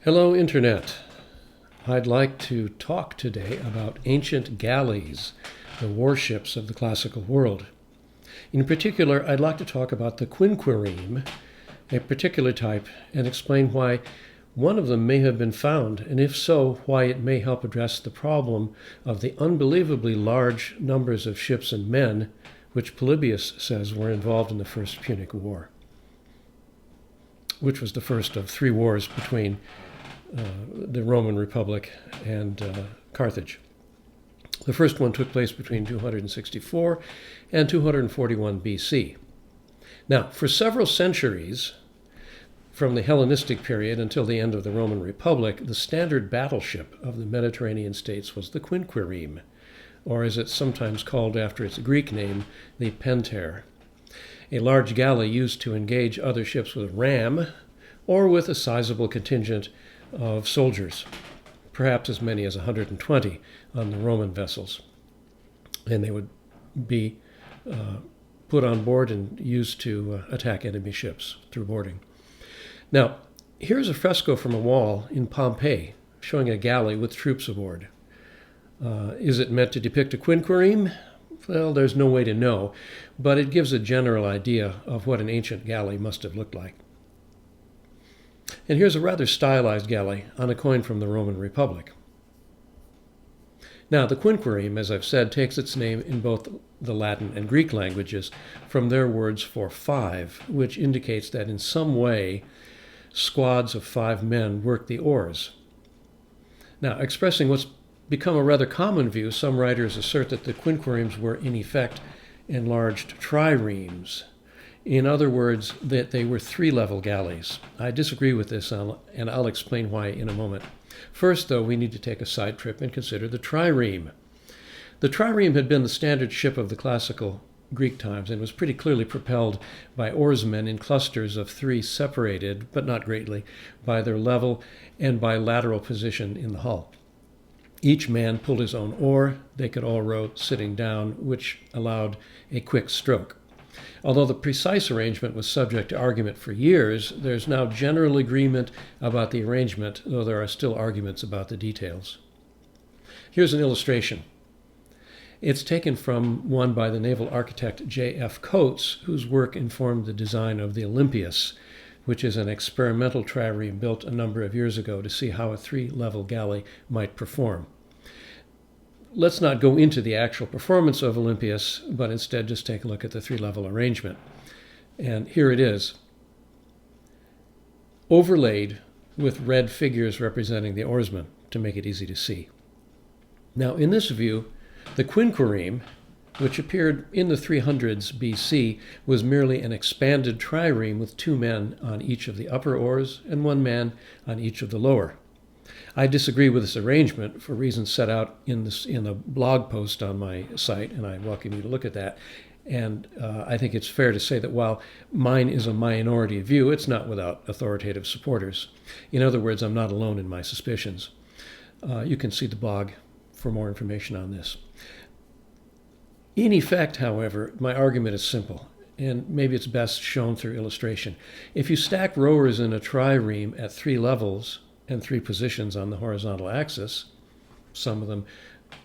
Hello, Internet. I'd like to talk today about ancient galleys, the warships of the classical world. In particular, I'd like to talk about the quinquereme, a particular type, and explain why one of them may have been found, and if so, why it may help address the problem of the unbelievably large numbers of ships and men which Polybius says were involved in the First Punic War, which was the first of three wars between the Roman Republic and Carthage. The first one took place between 264 and 241 BC. Now, for several centuries, from the Hellenistic period until the end of the Roman Republic, the standard battleship of the Mediterranean states was the quinquereme, or as it's sometimes called after its Greek name, the penter, a large galley used to engage other ships with a ram or with a sizable contingent of soldiers, perhaps as many as 120 on the Roman vessels. And they would be put on board and used to attack enemy ships through boarding. Now, here's a fresco from a wall in Pompeii showing a galley with troops aboard. Is it meant to depict a quinquereme? Well, there's no way to know, but it gives a general idea of what an ancient galley must have looked like. And here's a rather stylized galley on a coin from the Roman Republic. Now, the quinquereme, as I've said, takes its name in both the Latin and Greek languages from their words for five, which indicates that in some way squads of 5 men work the oars. Now, expressing what's become a rather common view, some writers assert that the quinqueremes were in effect enlarged triremes. In other words, that they were 3-level galleys. I disagree with this, and I'll explain why in a moment. First, though, we need to take a side trip and consider the trireme. The trireme had been the standard ship of the classical Greek times and was pretty clearly propelled by oarsmen in clusters of 3 separated, but not greatly, by their level and by lateral position in the hull. Each man pulled his own oar. They could all row sitting down, which allowed a quick stroke. Although the precise arrangement was subject to argument for years, there's now general agreement about the arrangement, though there are still arguments about the details. Here's an illustration. It's taken from one by the naval architect J.F. Coates, whose work informed the design of the Olympias, which is an experimental trireme built a number of years ago to see how a 3-level galley might perform. Let's not go into the actual performance of Olympias, but instead just take a look at the 3-level arrangement. And here it is, overlaid with red figures representing the oarsmen to make it easy to see. Now, in this view, the quinquereme, which appeared in the 300s BC, was merely an expanded trireme with 2 men on each of the upper oars and 1 man on each of the lower. I disagree with this arrangement for reasons set out in a blog post on my site, and I welcome you to look at that. And I think it's fair to say that while mine is a minority view, it's not without authoritative supporters. In other words, I'm not alone in my suspicions. You can see the blog for more information on this. In effect, however, my argument is simple, and maybe it's best shown through illustration. If you stack rowers in a trireme at 3 levels and 3 positions on the horizontal axis, some of them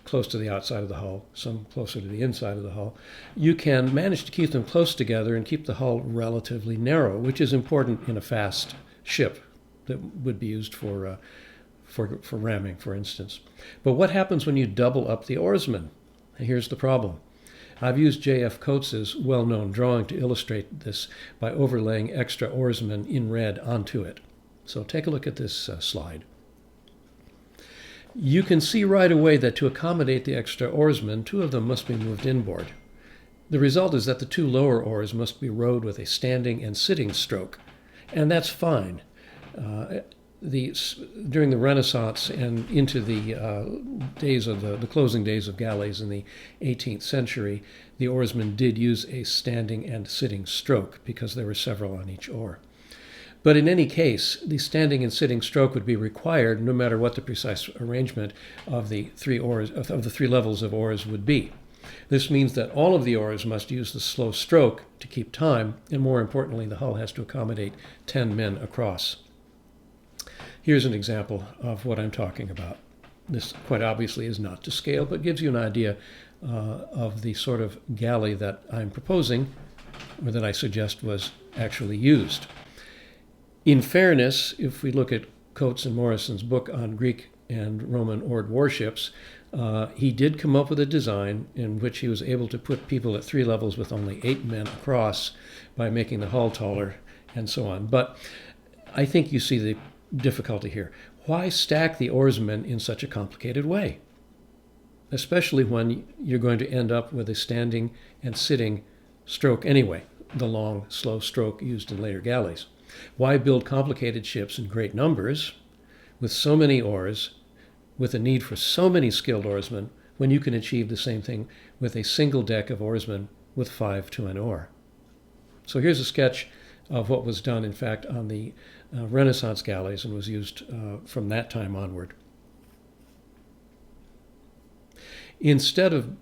close to the outside of the hull, some closer to the inside of the hull, you can manage to keep them close together and keep the hull relatively narrow, which is important in a fast ship that would be used for ramming, for instance. But what happens when you double up the oarsmen? Here's the problem. I've used J.F. Coates's well-known drawing to illustrate this by overlaying extra oarsmen in red onto it. So take a look at this slide. You can see right away that to accommodate the extra oarsmen, 2 of them must be moved inboard. The result is that the 2 lower oars must be rowed with a standing and sitting stroke, and that's fine. During the Renaissance and into the days of the closing days of galleys in the 18th century, the oarsmen did use a standing and sitting stroke because there were several on each oar. But in any case, the standing and sitting stroke would be required no matter what the precise arrangement of the 3 levels of oars would be. This means that all of the oars must use the slow stroke to keep time, and more importantly, the hull has to accommodate 10 men across. Here's an example of what I'm talking about. This quite obviously is not to scale, but gives you an idea of the sort of galley that I'm proposing, or that I suggest was actually used. In fairness, if we look at Coates and Morrison's book on Greek and Roman oared warships, he did come up with a design in which he was able to put people at 3 levels with only 8 men across by making the hull taller and so on. But I think you see the difficulty here. Why stack the oarsmen in such a complicated way? Especially when you're going to end up with a standing and sitting stroke anyway, the long, slow stroke used in later galleys. Why build complicated ships in great numbers with so many oars, with a need for so many skilled oarsmen, when you can achieve the same thing with a single deck of oarsmen with 5 to an oar? So here's a sketch of what was done, in fact, on the Renaissance galleys and was used from that time onward. Instead of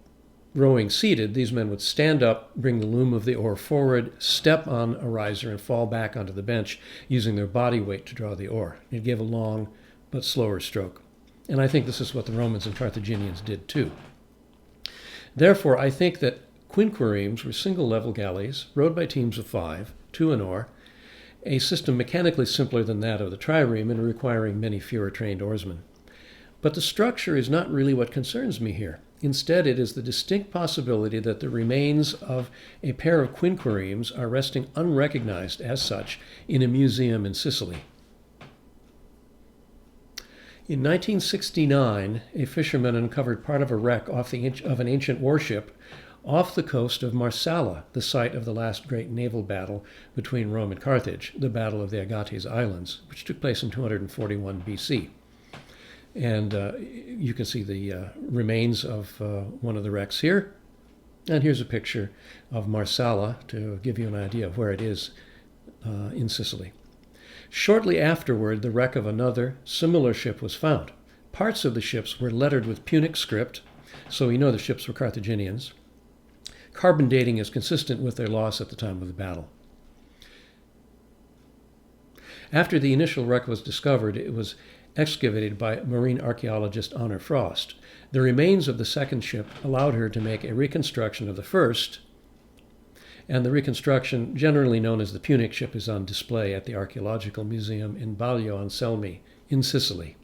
rowing seated, these men would stand up, bring the loom of the oar forward, step on a riser, and fall back onto the bench using their body weight to draw the oar. It gave a long but slower stroke. And I think this is what the Romans and Carthaginians did too. Therefore, I think that quinqueremes were single-level galleys rowed by teams of 5, 2 an oar, a system mechanically simpler than that of the trireme and requiring many fewer trained oarsmen. But the structure is not really what concerns me here. Instead, it is the distinct possibility that the remains of a pair of quinqueremes are resting unrecognized as such in a museum in Sicily. In 1969, a fisherman uncovered part of a wreck of an ancient warship off the coast of Marsala, the site of the last great naval battle between Rome and Carthage, the Battle of the Agates Islands, which took place in 241 BC. And you can see the remains of one of the wrecks here. And here's a picture of Marsala to give you an idea of where it is in Sicily. Shortly afterward, the wreck of another similar ship was found. Parts of the ships were lettered with Punic script, so we know the ships were Carthaginians. Carbon dating is consistent with their loss at the time of the battle. After the initial wreck was discovered, it was excavated by marine archaeologist Honor Frost. The remains of the second ship allowed her to make a reconstruction of the first, and the reconstruction, generally known as the Punic ship, is on display at the Archaeological Museum in Baglio Anselmi in Sicily.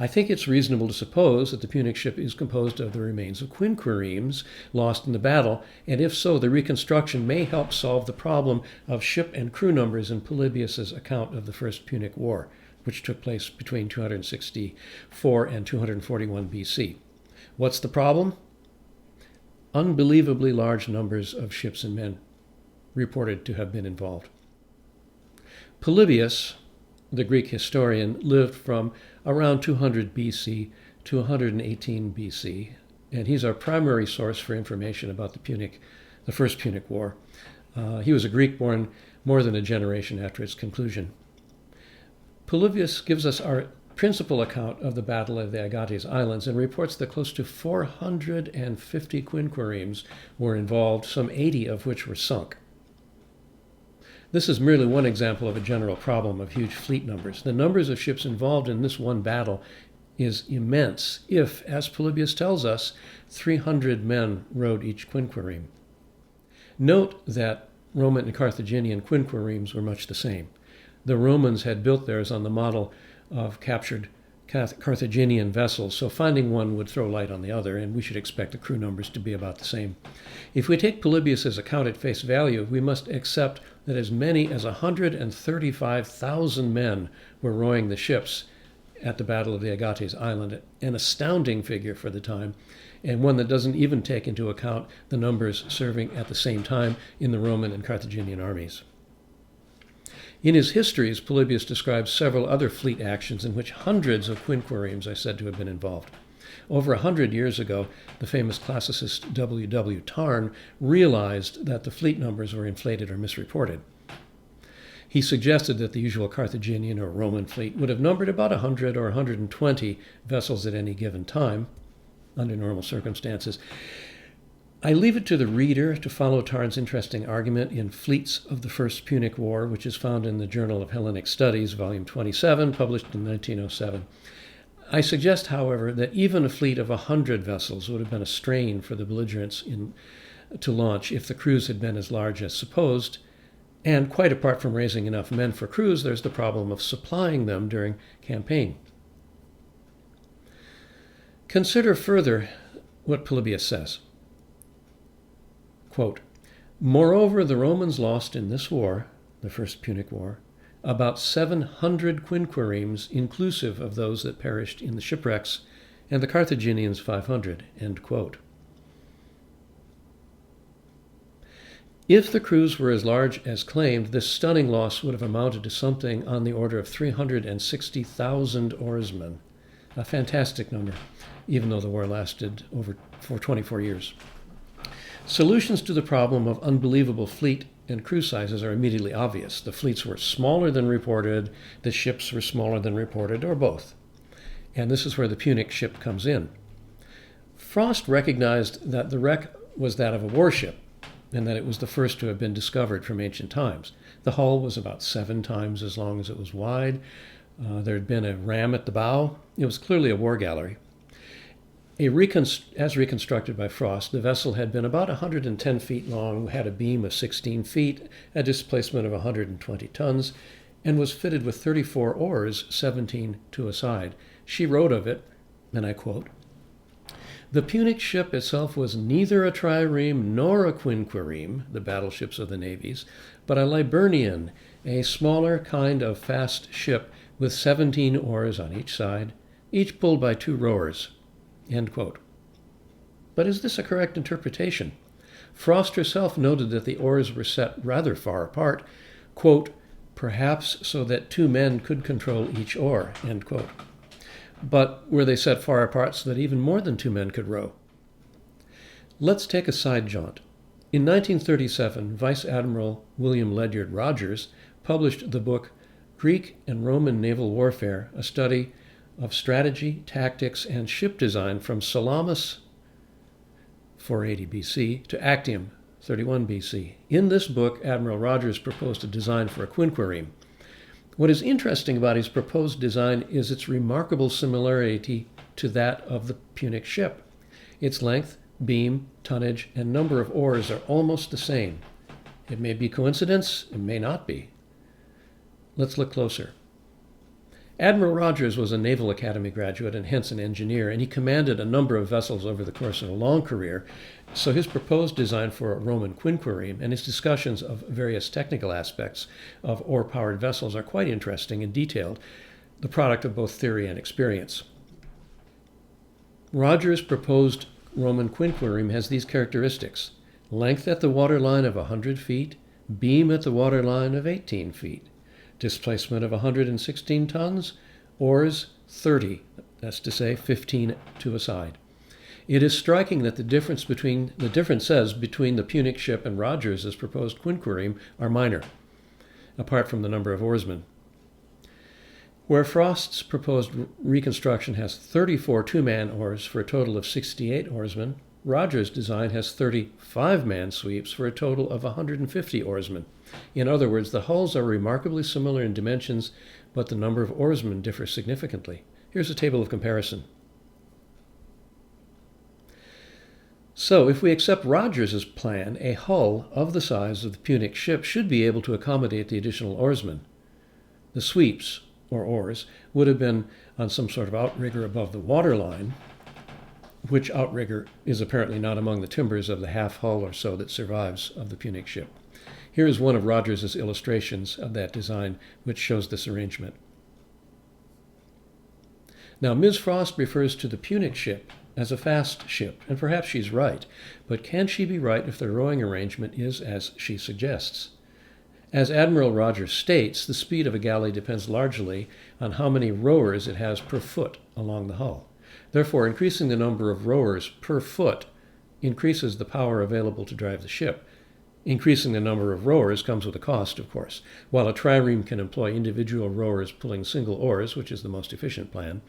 I think it's reasonable to suppose that the Punic ship is composed of the remains of quinqueremes lost in the battle, and if so, the reconstruction may help solve the problem of ship and crew numbers in Polybius's account of the First Punic War, which took place between 264 and 241 BC. What's the problem? Unbelievably large numbers of ships and men reported to have been involved. Polybius, the Greek historian, lived from around 200 BC to 118 BC, and he's our primary source for information about the First Punic War. He was a Greek born more than a generation after its conclusion. Polybius gives us our principal account of the Battle of the Agates Islands and reports that close to 450 quinqueremes were involved, some 80 of which were sunk. This is merely one example of a general problem of huge fleet numbers. The numbers of ships involved in this one battle is immense if, as Polybius tells us, 300 men rowed each quinquereme. Note that Roman and Carthaginian quinqueremes were much the same. The Romans had built theirs on the model of captured Carthaginian vessels, so finding one would throw light on the other, and we should expect the crew numbers to be about the same. If we take Polybius's account at face value, we must accept that as many as 135,000 men were rowing the ships at the Battle of the Agates Island, an astounding figure for the time, and one that doesn't even take into account the numbers serving at the same time in the Roman and Carthaginian armies. In his histories, Polybius describes several other fleet actions in which hundreds of quinqueremes are said to have been involved. Over 100 years ago, the famous classicist W. Tarn realized that the fleet numbers were inflated or misreported. He suggested that the usual Carthaginian or Roman fleet would have numbered about 100 or 120 vessels at any given time, under normal circumstances. I leave it to the reader to follow Tarn's interesting argument in Fleets of the First Punic War, which is found in the Journal of Hellenic Studies, volume 27, published in 1907. I suggest, however, that even a fleet of 100 vessels would have been a strain for the belligerents to launch if the crews had been as large as supposed, and quite apart from raising enough men for crews, there's the problem of supplying them during campaign. Consider further what Polybius says. Quote, "Moreover, the Romans lost in this war, the First Punic War, about 700 quinqueremes, inclusive of those that perished in the shipwrecks, and the Carthaginians 500, end quote. If the crews were as large as claimed, this stunning loss would have amounted to something on the order of 360,000 oarsmen. A fantastic number, even though the war lasted for 24 years. Solutions to the problem of unbelievable fleet and crew sizes are immediately obvious. The fleets were smaller than reported, the ships were smaller than reported, or both. And this is where the Punic ship comes in. Frost recognized that the wreck was that of a warship, and that it was the first to have been discovered from ancient times. The hull was about 7 times as long as it was wide. There had been a ram at the bow. It was clearly a war galley. As reconstructed by Frost, the vessel had been about 110 feet long, had a beam of 16 feet, a displacement of 120 tons, and was fitted with 34 oars, 17 to a side. She wrote of it, and I quote, "The Punic ship itself was neither a trireme nor a quinquereme, the battleships of the navies, but a Liburnian, a smaller kind of fast ship with 17 oars on each side, each pulled by 2 rowers." End quote. But is this a correct interpretation? Frost herself noted that the oars were set rather far apart, quote, "perhaps so that 2 men could control each oar," end quote. But were they set far apart so that even more than 2 men could row? Let's take a side jaunt. In 1937, Vice Admiral William Ledyard Rogers published the book Greek and Roman Naval Warfare, a study of strategy, tactics, and ship design from Salamis, 480 BC, to Actium, 31 BC. In this book, Admiral Rogers proposed a design for a quinquereme. What is interesting about his proposed design is its remarkable similarity to that of the Punic ship. Its length, beam, tonnage, and number of oars are almost the same. It may be coincidence, it may not be. Let's look closer. Admiral Rogers was a Naval Academy graduate and hence an engineer, and he commanded a number of vessels over the course of a long career, so his proposed design for a Roman quinquereme and his discussions of various technical aspects of oar-powered vessels are quite interesting and detailed, the product of both theory and experience. Rogers' proposed Roman quinquereme has these characteristics: length at the waterline of 100 feet, beam at the waterline of 18 feet, displacement of 116 tons, oars 30, that's to say 15 to a side. It is striking that the differences between the Punic ship and Rogers' proposed quinquereme are minor, apart from the number of oarsmen. Where Frost's proposed reconstruction has 34 2-man oars for a total of 68 oarsmen, Rogers' design has 35-man sweeps for a total of 150 oarsmen. In other words, the hulls are remarkably similar in dimensions, but the number of oarsmen differs significantly. Here's a table of comparison. So, if we accept Rogers' plan, a hull of the size of the Punic ship should be able to accommodate the additional oarsmen. The sweeps, or oars, would have been on some sort of outrigger above the waterline, which outrigger is apparently not among the timbers of the half hull or so that survives of the Punic ship. Here is one of Rogers' illustrations of that design, which shows this arrangement. Now, Ms. Frost refers to the Punic ship as a fast ship, and perhaps she's right, but can she be right if the rowing arrangement is as she suggests? As Admiral Rogers states, the speed of a galley depends largely on how many rowers it has per foot along the hull. Therefore, increasing the number of rowers per foot increases the power available to drive the ship. Increasing the number of rowers comes with a cost, of course. While a trireme can employ individual rowers pulling single oars, which is the most efficient plan,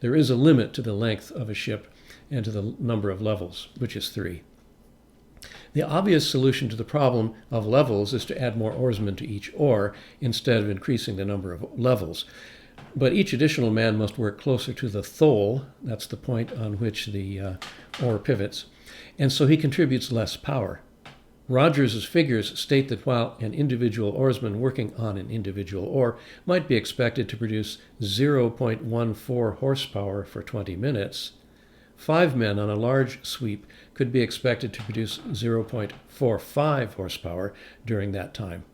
there is a limit to the length of a ship and to the number of levels, which is 3. The obvious solution to the problem of levels is to add more oarsmen to each oar instead of increasing the number of levels. But each additional man must work closer to the thole, that's the point on which the oar pivots, and so he contributes less power. Rogers' figures state that while an individual oarsman working on an individual oar might be expected to produce 0.14 horsepower for 20 minutes, 5 men on a large sweep could be expected to produce 0.45 horsepower during that time.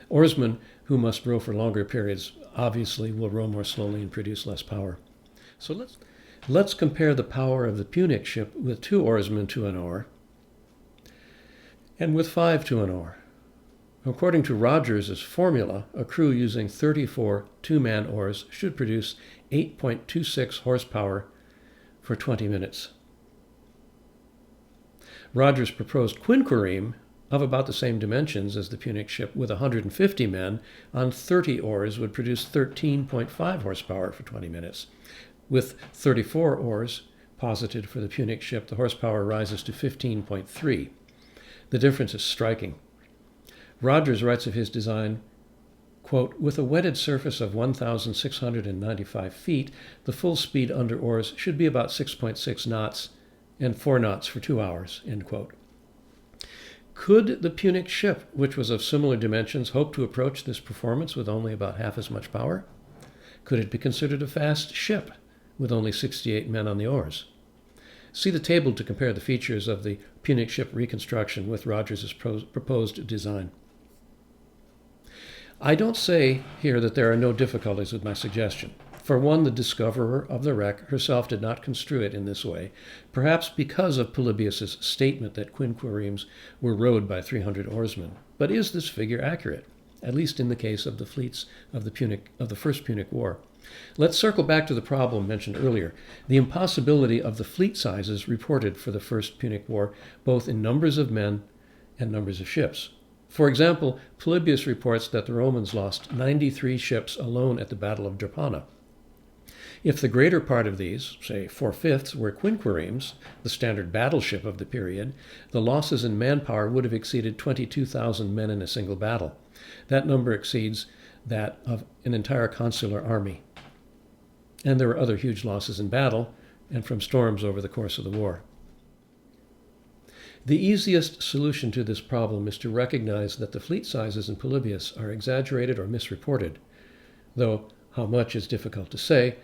Oarsmen who must row for longer periods obviously will row more slowly and produce less power. So let's compare the power of the Punic ship with 2 oarsmen to an oar and with 5 to an oar. According to Rogers' formula, a crew using 34 two-man oars should produce 8.26 horsepower for 20 minutes. Rogers proposed Quinquereme of about the same dimensions as the Punic ship with 150 men on 30 oars would produce 13.5 horsepower for 20 minutes. With 34 oars posited for the Punic ship, the horsepower rises to 15.3. The difference is striking. Rogers writes of his design, quote, with a wetted surface of 1,695 feet, the full speed under oars should be about 6.6 knots and 4 knots for 2 hours, end quote. Could the Punic ship, which was of similar dimensions, hope to approach this performance with only about half as much power? Could it be considered a fast ship with only 68 men on the oars? See the table to compare the features of the Punic ship reconstruction with Rogers' proposed design. I don't say here that there are no difficulties with my suggestion. For one, the discoverer of the wreck herself did not construe it in this way, perhaps because of Polybius' statement that quinqueremes were rowed by 300 oarsmen. But is this figure accurate, at least in the case of the fleets of the First Punic War? Let's circle back to the problem mentioned earlier, the impossibility of the fleet sizes reported for the First Punic War, both in numbers of men and numbers of ships. For example, Polybius reports that the Romans lost 93 ships alone at the Battle of Drepana. If the greater part of these, say 4/5, were quinqueremes, the standard battleship of the period, the losses in manpower would have exceeded 22,000 men in a single battle. That number exceeds that of an entire consular army. And there were other huge losses in battle and from storms over the course of the war. The easiest solution to this problem is to recognize that the fleet sizes in Polybius are exaggerated or misreported, though how much is difficult to say,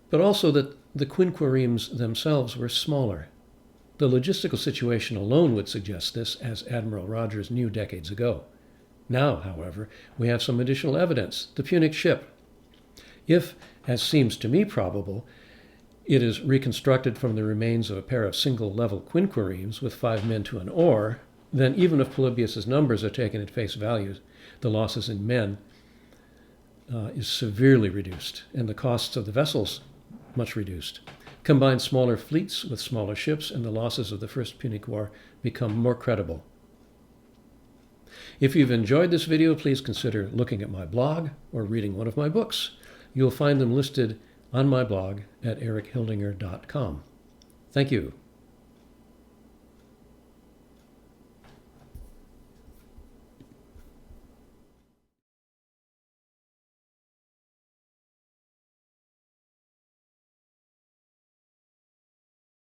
but also that the quinqueremes themselves were smaller. The logistical situation alone would suggest this, as Admiral Rogers knew decades ago. Now, however, we have some additional evidence. The Punic ship, if, as seems to me probable, it is reconstructed from the remains of a pair of single-level quinqueremes with 5 men to an oar, then even if Polybius' numbers are taken at face value, the losses in men is severely reduced, and the costs of the vessels much reduced. Combine smaller fleets with smaller ships, and the losses of the First Punic War become more credible. If you've enjoyed this video, please consider looking at my blog or reading one of my books. You'll find them listed on my blog at erichildinger.com. Thank you.